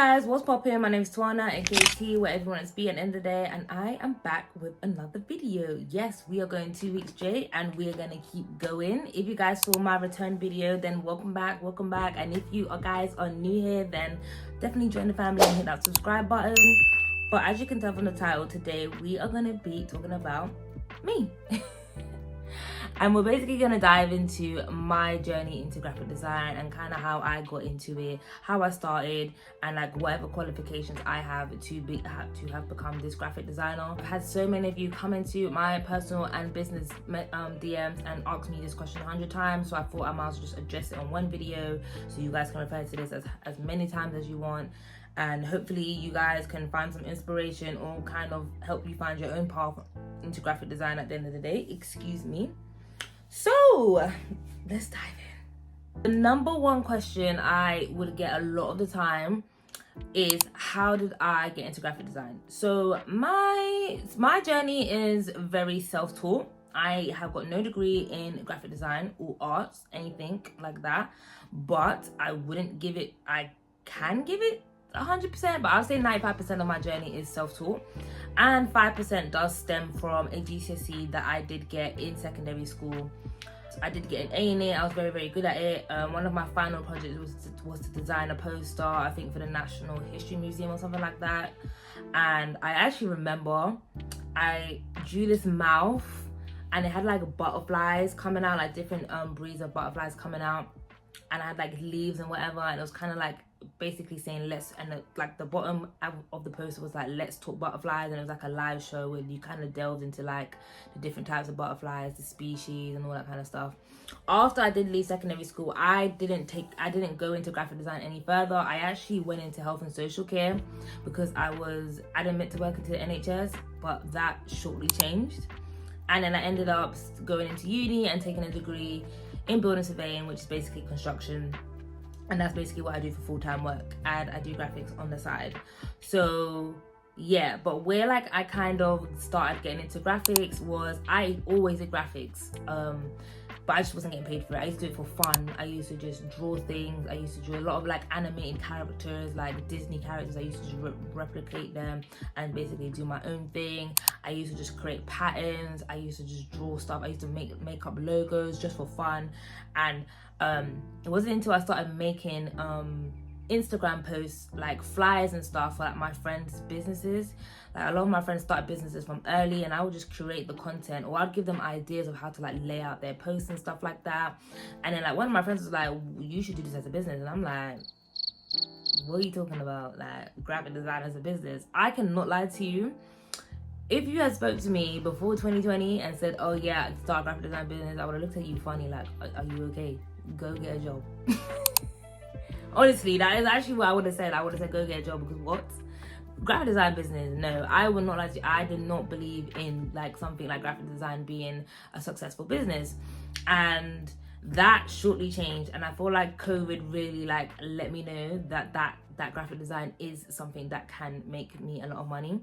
Guys, what's poppin'? My name is Tawana and GBT, where everyone is be at the end of the day, and I am back with another video. Yes, we are going 2 weeks straight and we are gonna keep going. If you guys saw my return video, then welcome back. And if you guys are new here, then definitely join the family and hit that subscribe button. But as you can tell from the title, today we are gonna be talking about me. And we're basically going to dive into my journey into graphic design and kind of how I got into it, how I started, and like whatever qualifications I have to have become this graphic designer. I've had so many of you come into my personal and business DMs and ask me this question 100 times, so I thought I might as well just address it on one video so you guys can refer to this as many times as you want. And hopefully you guys can find some inspiration or kind of help you find your own path into graphic design at the end of the day. Excuse me. So let's dive in. The number one question I would get a lot of the time is, how did I get into graphic design? So my journey is very self-taught. I have got no degree in graphic design or arts, anything like that, but I can give it 100%, but I'll say 95% of my journey is self-taught, and 5% does stem from a GCSE that I did get in secondary school. I did get an A in it. I was very, very good at it. One of my final projects was to design a poster, I think for the National History Museum or something like that. And I actually remember I drew this mouth and it had like butterflies coming out, like different breeds of butterflies coming out, and I had like leaves and whatever, and it was kind of like basically saying let's, and like the bottom of the poster was like let's talk butterflies, and it was like a live show where you kind of delved into like the different types of butterflies, the species and all that kind of stuff. After I did leave secondary school, I didn't go into graphic design any further. I actually went into health and social care because I didn't meant to work into the NHS, but that shortly changed, and then I ended up going into uni and taking a degree in building surveying, which is basically construction. And that's basically what I do for full-time work, and I do graphics on the side. So yeah, but where like I kind of started getting into graphics was, I always did graphics, but I just wasn't getting paid for it. I used to do it for fun. I used to just draw things. I used to draw a lot of like animated characters, like Disney characters. I used to just replicate them and basically do my own thing. I used to just create patterns. I used to just draw stuff. I used to make up logos just for fun. And it wasn't until I started making Instagram posts, like flyers and stuff for like my friends' businesses. Like a lot of my friends started businesses from early, and I would just create the content, or I'd give them ideas of how to like lay out their posts and stuff like that. And then like one of my friends was like, you should do this as a business. And I'm like, what are you talking about? Like graphic design as a business? I cannot lie to you. If you had spoke to me before 2020 and said, oh yeah, start a graphic design business, I would have looked at you funny like, are you okay? Go get a job. Honestly, that is actually what I would have said. I would have said go get a job, because what? Graphic design business? No, I would not like to. I did not believe in like something like graphic design being a successful business. And that shortly changed, and I feel like COVID really like let me know that graphic design is something that can make me a lot of money.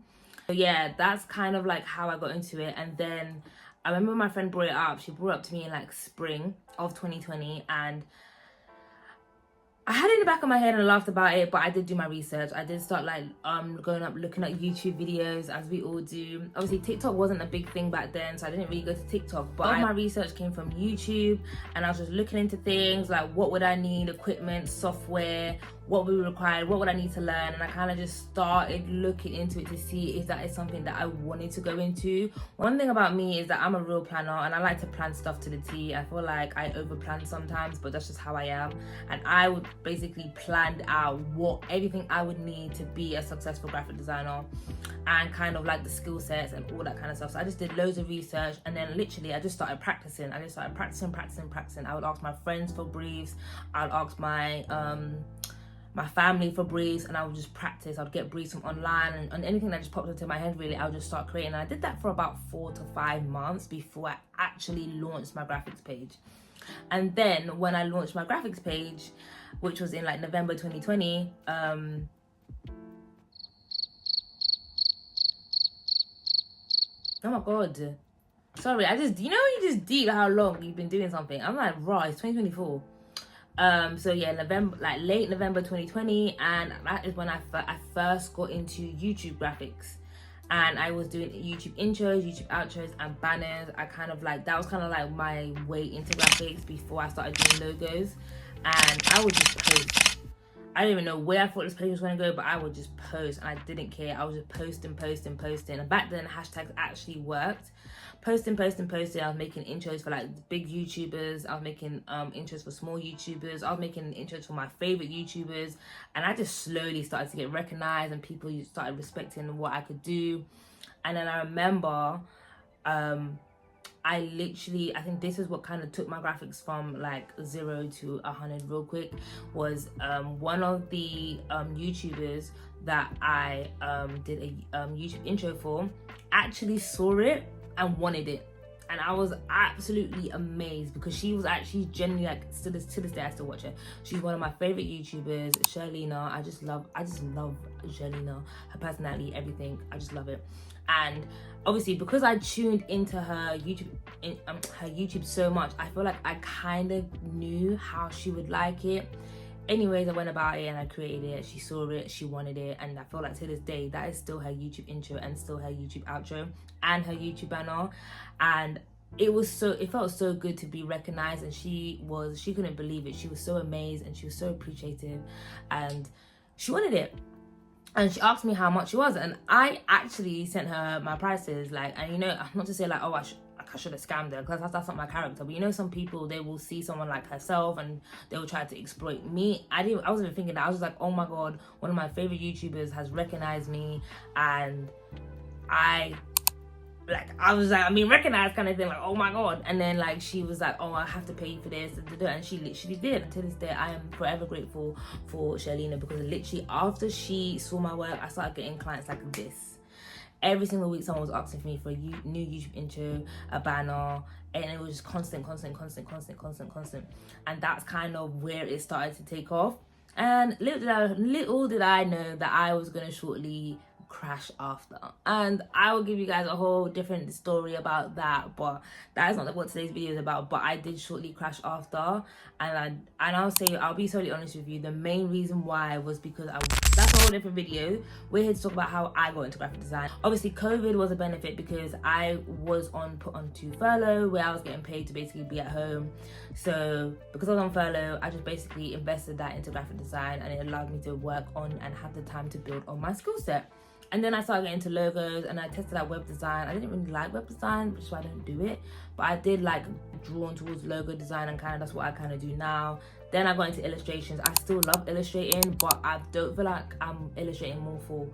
So yeah, that's kind of like how I got into it. And then I remember my friend brought it up. She brought it up to me in like spring of 2020, and I had it in the back of my head and I laughed about it, but I did do my research. I did start like going up looking at YouTube videos, as we all do. Obviously TikTok wasn't a big thing back then, so I didn't really go to TikTok, but all my research came from YouTube, and I was just looking into things like what would I need, equipment, software, what would be required, what would I need to learn. And I kind of just started looking into it to see if that is something that I wanted to go into. One thing about me is that I'm a real planner, and I like to plan stuff to the T. I feel like I over plan sometimes, but that's just how I am. And I would basically planned out everything I would need to be a successful graphic designer, and kind of like the skill sets and all that kind of stuff. So I just did loads of research, and then literally I just started practicing. I just started practicing. I would ask my friends for briefs. I would ask my family for briefs, and I would just practice. I'd get briefs from online, and anything that just popped into my head really, I would just start creating. And I did that for about 4 to 5 months before I actually launched my graphics page. And then when I launched my graphics page, which was in like November 2020, oh my god, sorry, you just deep how long you've been doing something. I'm like, right, it's 2024. So yeah, November, like late November 2020, and that is when I first got into YouTube graphics. And I was doing YouTube intros, YouTube outros, and banners. I kind of like, that was kind of like my way into graphics before I started doing logos. And I would just post. I don't even know where I thought this page was going to go, but I would just post, and I didn't care. I was just posting. And back then, hashtags actually worked. Posting. I was making intros for like big YouTubers. I was making intros for small YouTubers. I was making intros for my favorite YouTubers. And I just slowly started to get recognized, and people started respecting what I could do. And then I remember, I think this is what kind of took my graphics from like 0 to 100 real quick, was one of the YouTubers that I did a YouTube intro for actually saw it and wanted it. And I was absolutely amazed, because she was actually genuinely, like, to this day I still watch her. She's one of my favorite YouTubers, Sherlina. I just love Sherlina, her personality, everything. I just love it. And obviously, because I tuned into her YouTube so much, I feel like I kind of knew how she would like it. Anyways, I went about it and I created it. She saw it, she wanted it, and I feel like to this day that is still her YouTube intro and still her YouTube outro and her YouTube banner. And it felt so good to be recognized, and she couldn't believe it. She was so amazed and she was so appreciative, and she wanted it. And she asked me how much it was, and I actually sent her my prices. Like, and you know, not to say like, oh, I should have scammed her, because that's not my character. But you know, some people, they will see someone like herself and they will try to exploit me. I wasn't even thinking that. I was just like, oh my god, one of my favorite YouTubers has recognized me, and I was like, I mean, recognized kind of thing, like, oh my god. And then like she was like, oh, I have to pay you for this, and she literally did. And to this day, I am forever grateful for Sherlina, because literally after she saw my work, I started getting clients like this. Every single week someone was asking for me for a new YouTube intro, a banner, and it was just constant. And that's kind of where it started to take off. And little did I know that I was going to shortly crash after, and I will give you guys a whole different story about that, but that is not what today's video is about. But I did shortly crash after, and I'll be totally honest with you, the main reason why was because that's a whole different video. We're here to talk about how I got into graphic design. Obviously COVID was a benefit, because I was put onto furlough, where I was getting paid to basically be at home. So because I was on furlough, I just basically invested that into graphic design, and it allowed me to work on and have the time to build on my skill set. And then I started getting into logos, and I tested out web design. I didn't really like web design, which is why I don't do it. But I did like drawn towards logo design, and that's what I kind of do now. Then I got into illustrations. I still love illustrating, but I don't feel like I'm illustrating more for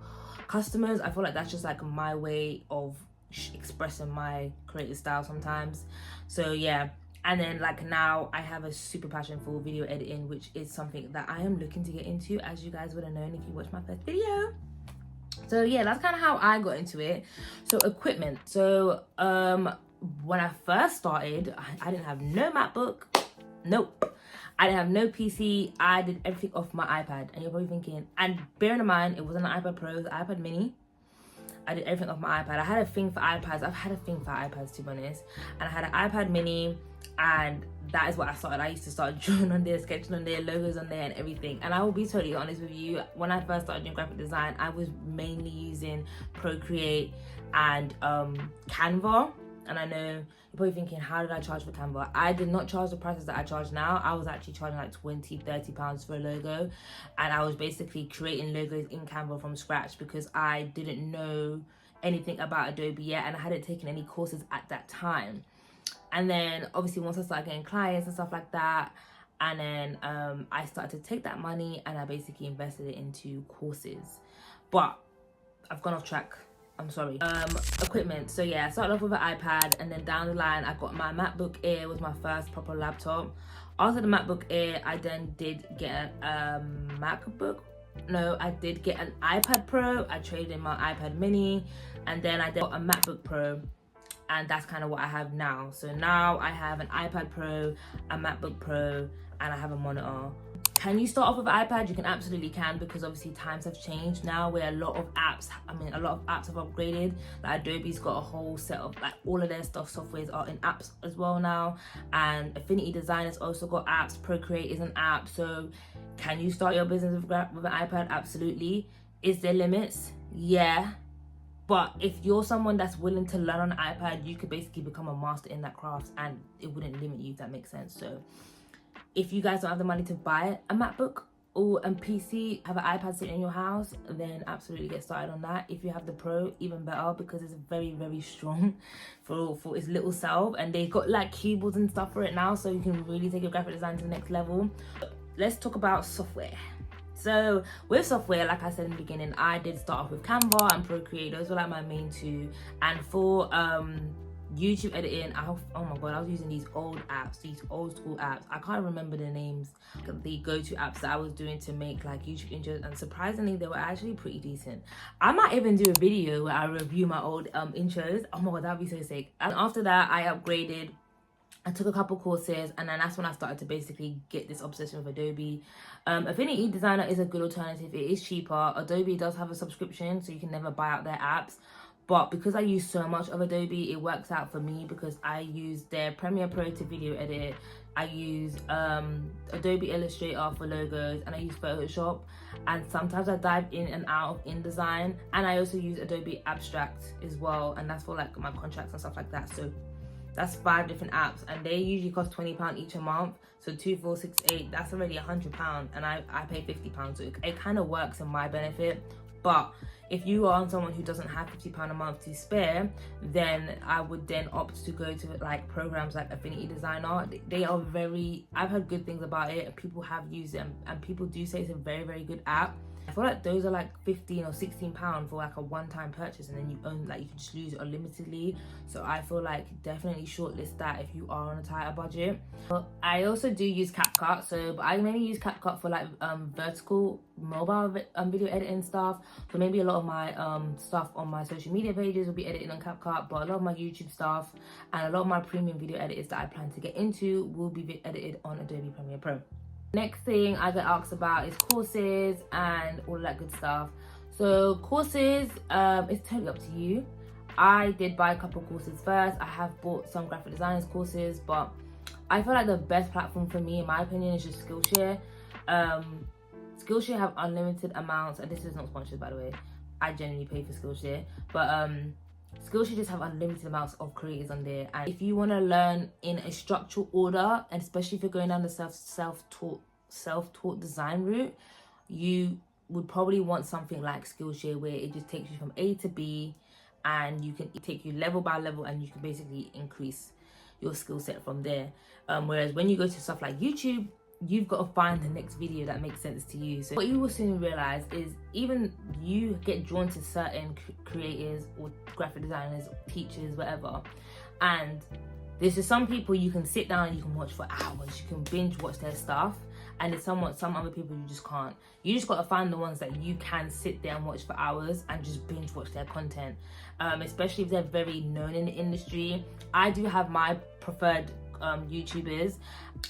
customers. I feel like that's just like my way of expressing my creative style sometimes. So yeah. And then like now I have a super passion for video editing, which is something that I am looking to get into, as you guys would have known if you watched my first video. So yeah, that's kind of how I got into it. So equipment. So when I first started, I didn't have no MacBook. Nope. I didn't have no PC. I did everything off my iPad. And you're probably thinking, and bearing in mind, it wasn't an iPad Pro, it was an iPad Mini. I did everything off my iPad. I had a thing for iPads. I've had a thing for iPads, to be honest. And I had an iPad Mini, and that is what I started. I used to start drawing on there, sketching on there, logos on there, and everything. And I will be totally honest with you, when I first started doing graphic design, I was mainly using Procreate and Canva. And I know you're probably thinking, how did I charge for Canva? I did not charge the prices that I charge now. I was actually charging like £20-30 for a logo. And I was basically creating logos in Canva from scratch, because I didn't know anything about Adobe yet, and I hadn't taken any courses at that time. And then obviously once I started getting clients and stuff like that, and then I started to take that money and I basically invested it into courses. But I've gone off track. I'm sorry. Equipment. So yeah, I started off with an iPad, and then down the line I got my MacBook Air, was my first proper laptop. After the MacBook Air, I then did get a MacBook. No, I did get an iPad Pro. I traded in my iPad Mini, and then I got a MacBook Pro, and that's kind of what I have now. So now I have an iPad Pro, a MacBook Pro, and I have a monitor. Can you start off with an iPad? You can, absolutely can, because obviously times have changed now, where a lot of apps have upgraded. Like Adobe's got a whole set of, like, all of their softwares are in apps as well now, and Affinity Design has also got apps. Procreate is an app. So can you start your business with an iPad? Absolutely. Is there limits? Yeah. But if you're someone that's willing to learn on an iPad, you could basically become a master in that craft, and it wouldn't limit you, if that makes sense. So if you guys don't have the money to buy a MacBook or a PC, have an iPad sitting in your house, then absolutely get started on that. If you have the Pro, even better, because it's very, very strong for its little self, and they've got like keyboards and stuff for it now, so you can really take your graphic design to the next level. Let's talk about software. So with software, like I said in the beginning, I did start off with Canva and Procreate. Those were like my main two. And for YouTube editing, oh my god, I was using these old apps, these old school apps. I can't remember the names. The go-to apps that I was doing to make like YouTube intros, and surprisingly they were actually pretty decent. I might even do a video where I review my old intros. Oh my god, that'd be so sick. And after that, I upgraded. I took a couple courses, and then that's when I started to basically get this obsession with Adobe. Affinity Designer is a good alternative. It is cheaper. Adobe does have a subscription, so you can never buy out their apps. But because I use so much of Adobe, it works out for me, because I use their Premiere Pro to video edit. I use Adobe Illustrator for logos, and I use Photoshop. And sometimes I dive in and out of InDesign. And I also use Adobe Abstract as well, and that's for like my contracts and stuff like that. So that's 5 different apps, and they usually cost £20 each a month. So 2, 4, 6, 8, that's already £100, and I pay £50. So it kind of works in my benefit. But if you are someone who doesn't have £50 a month to spare, then I would then opt to go to like programs like Affinity Designer. They are I've heard good things about it. People have used them, and people do say it's a very, very good app. I feel like those are like £15 or £16 for like a one-time purchase, and then you own, like, you can just use it unlimitedly. So I feel like definitely shortlist that if you are on a tighter budget. But I also do use CapCut, but I mainly use CapCut for like vertical mobile video editing stuff. So maybe a lot of my stuff on my social media pages will be edited on CapCut, but a lot of my YouTube stuff and a lot of my premium video edits that I plan to get into will be edited on Adobe Premiere Pro. Next thing I get asked about is courses and all that good stuff. So courses, it's totally up to you. I did buy a couple courses first. I have bought some graphic designers courses, but I feel like the best platform for me, in my opinion, is just Skillshare. Skillshare have unlimited amounts, and this is not sponsored, by the way. I genuinely pay for Skillshare, but Skillshare just have unlimited amounts of creators on there. And if you want to learn in a structural order, and especially if you're going down the self-taught design route, you would probably want something like Skillshare, where it just takes you from A to B, and it take you level by level, and you can basically increase your skill set from there. Whereas when you go to stuff like YouTube, you've got to find the next video that makes sense to you. So what you will soon realize is, even you get drawn to certain creators or graphic designers, teachers, whatever, and there's just some people you can sit down and you can watch for hours. You can binge watch their stuff, and there's some other people you just can't. You just got to find the ones that you can sit there and watch for hours and just binge watch their content, especially if they're very known in the industry. I do have my preferred YouTubers,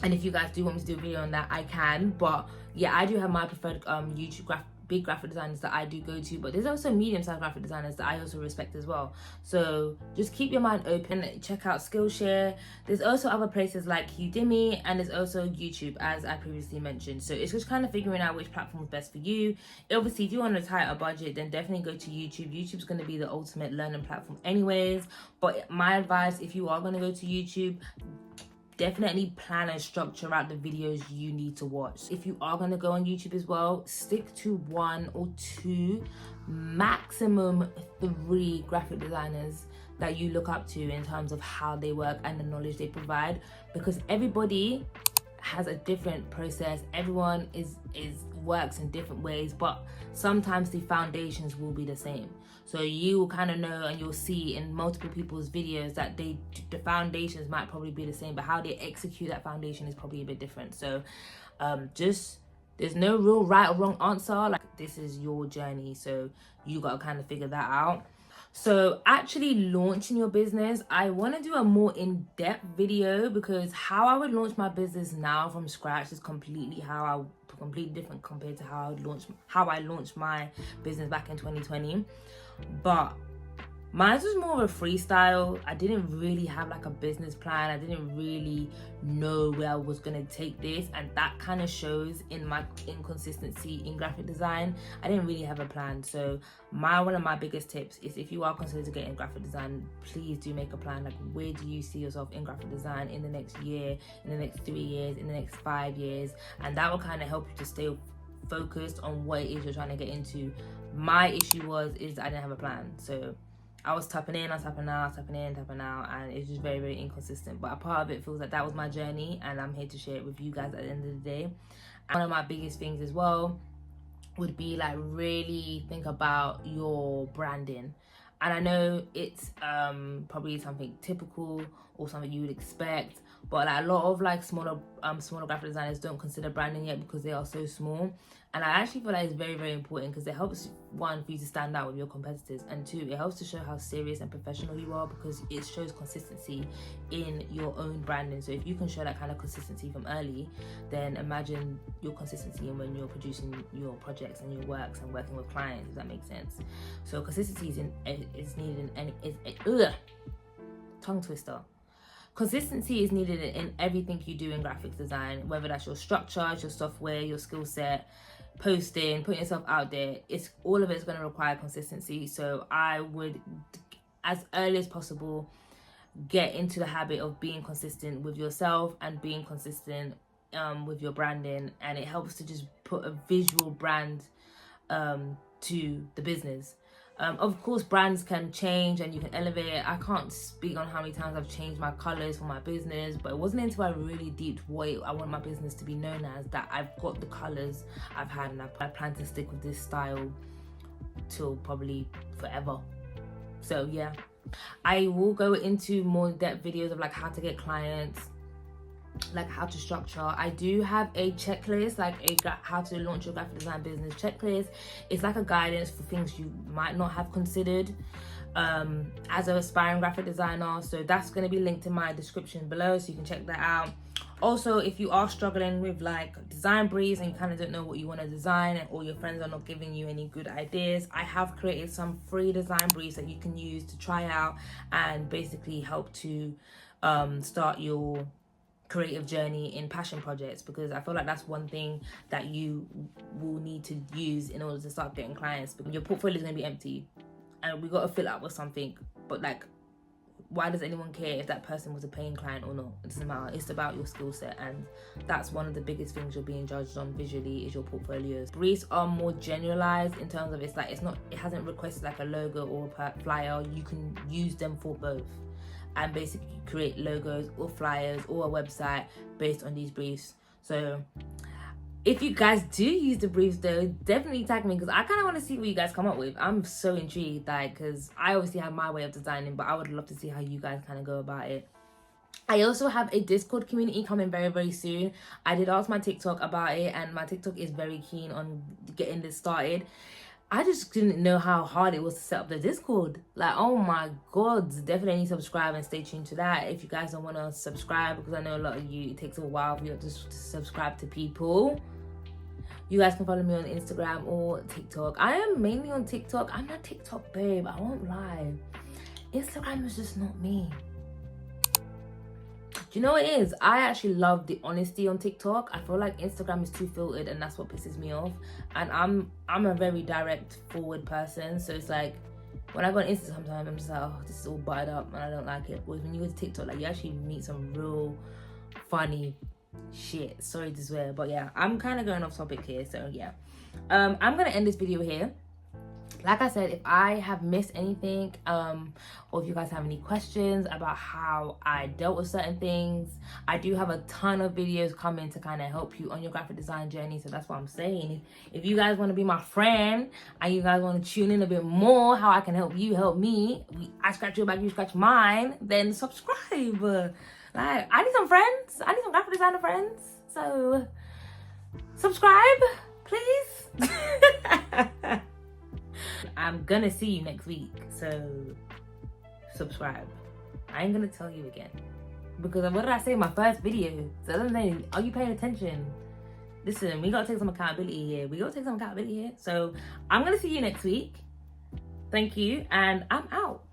and if you guys do want me to do a video on that, I can. But yeah, I do have my preferred YouTube big graphic designers that I do go to, but there's also medium-sized graphic designers that I also respect as well. So just keep your mind open. Check out Skillshare. There's also other places like Udemy, and there's also YouTube, as I previously mentioned. So it's just kind of figuring out which platform is best for you. Obviously, if you want a tighter budget, then definitely go to YouTube. YouTube's going to be the ultimate learning platform anyways. But my advice, if you are going to go to YouTube, definitely plan and structure out the videos you need to watch. If you are going to go on YouTube as well, stick to 1 or 2, maximum 3 graphic designers that you look up to in terms of how they work and the knowledge they provide, because everybody has a different process. Everyone works in different ways, but sometimes the foundations will be the same. So you will kind of know, and you'll see in multiple people's videos that the foundations might probably be the same, but how they execute that foundation is probably a bit different. So there's no real right or wrong answer. Like, this is your journey, so you got to kind of figure that out. So actually launching your business, I want to do a more in-depth video, because how I would launch my business now from scratch is completely different compared to how I launched my business back in 2020. But mine was more of a freestyle. I didn't really have like a business plan. I didn't really know where I was gonna take this, and that kind of shows in my inconsistency in graphic design. I didn't really have a plan. So one of my biggest tips is, if you are considering getting graphic design, please do make a plan. Like, where do you see yourself in graphic design in the next year, in the next 3 years, in the next 5 years? And that will kind of help you to stay focused on what it is you're trying to get into. My issue is I didn't have a plan. So I was tapping in, I was tapping out, tapping in, tapping out, and it's just very, very inconsistent. But a part of it feels like that was my journey, and I'm here to share it with you guys at the end of the day. And one of my biggest things as well would be like, really think about your branding. And I know it's probably something typical or something you would expect, but like a lot of like smaller graphic designers don't consider branding yet because they are so small. And I actually feel like it's very, very important, because it helps, one, for you to stand out with your competitors, and two, it helps to show how serious and professional you are, because it shows consistency in your own branding. So if you can show that kind of consistency from early, then imagine your consistency in when you're producing your projects and your works and working with clients, if that makes sense. So consistency is needed in tongue twister. Consistency is needed in everything you do in graphics design, whether that's your structure, your software, your skill set, posting, putting yourself out there. All of it is going to require consistency. So I would, as early as possible, get into the habit of being consistent with yourself and being consistent with your branding. And it helps to just put a visual brand to the business. Of course, brands can change and you can elevate it. I can't speak on how many times I've changed my colors for my business, but it wasn't until I really deeped what I want my business to be known as that I've got the colors I've had, and I plan to stick with this style till probably forever. So yeah, I will go into more in-depth videos of like how to get clients, like how to structure. I do have a checklist, like how to launch your graphic design business checklist. It's like a guidance for things you might not have considered as an aspiring graphic designer. So that's going to be linked in my description below, so you can check that out. Also, if you are struggling with like design briefs and you kind of don't know what you want to design, or your friends are not giving you any good ideas, I have created some free design briefs that you can use to try out and basically help to start your creative journey in passion projects, because I feel like that's one thing that you will need to use in order to start getting clients. Because your portfolio is going to be empty and we got to fill it up with something. But like, why does anyone care if that person was a paying client or not? It doesn't matter. It's about your skill set, and that's one of the biggest things you're being judged on visually, is your portfolios. Briefs are more generalized in terms of it hasn't requested like a logo or a flyer. You can use them for both and basically create logos or flyers or a website based on these briefs. So if you guys do use the briefs though, definitely tag me, because I kind of want to see what you guys come up with. I'm so intrigued, like, because I obviously have my way of designing, but I would love to see how you guys kind of go about it. I also have a Discord community coming very, very soon. I did ask my TikTok about it, and my TikTok is very keen on getting this started. I just didn't know how hard it was to set up the Discord. Like, oh my god, definitely subscribe and stay tuned to that. If you guys don't want to subscribe, because I know a lot of you, it takes a while for you to subscribe to people, you guys can follow me on Instagram or TikTok. I am mainly on TikTok. I'm not TikTok babe, I won't lie. Instagram is just not me. Do you know what it is? I actually love the honesty on TikTok. I feel like Instagram is too filtered, and that's what pisses me off. And I'm a very direct, forward person. So it's like, when I go on Insta sometimes, I'm just like, oh, this is all buttered up and I don't like it. Whereas when you go to TikTok, like, you actually meet some real funny shit. Sorry to swear, but yeah, I'm kind of going off topic here. So yeah, I'm going to end this video here. Like I said, if I have missed anything, or if you guys have any questions about how I dealt with certain things, I do have a ton of videos coming to kind of help you on your graphic design journey. So that's what I'm saying. If you guys want to be my friend and you guys want to tune in a bit more, how I can help you help me, I scratch your back, you scratch mine, then subscribe. Like, I need some friends. I need some graphic designer friends. So subscribe, please. I'm gonna see you next week, so subscribe. I ain't gonna tell you again, because what did I say in my first video? So I don't know, are you paying attention? Listen, we gotta take some accountability here. So I'm gonna see you next week. Thank you, and I'm out.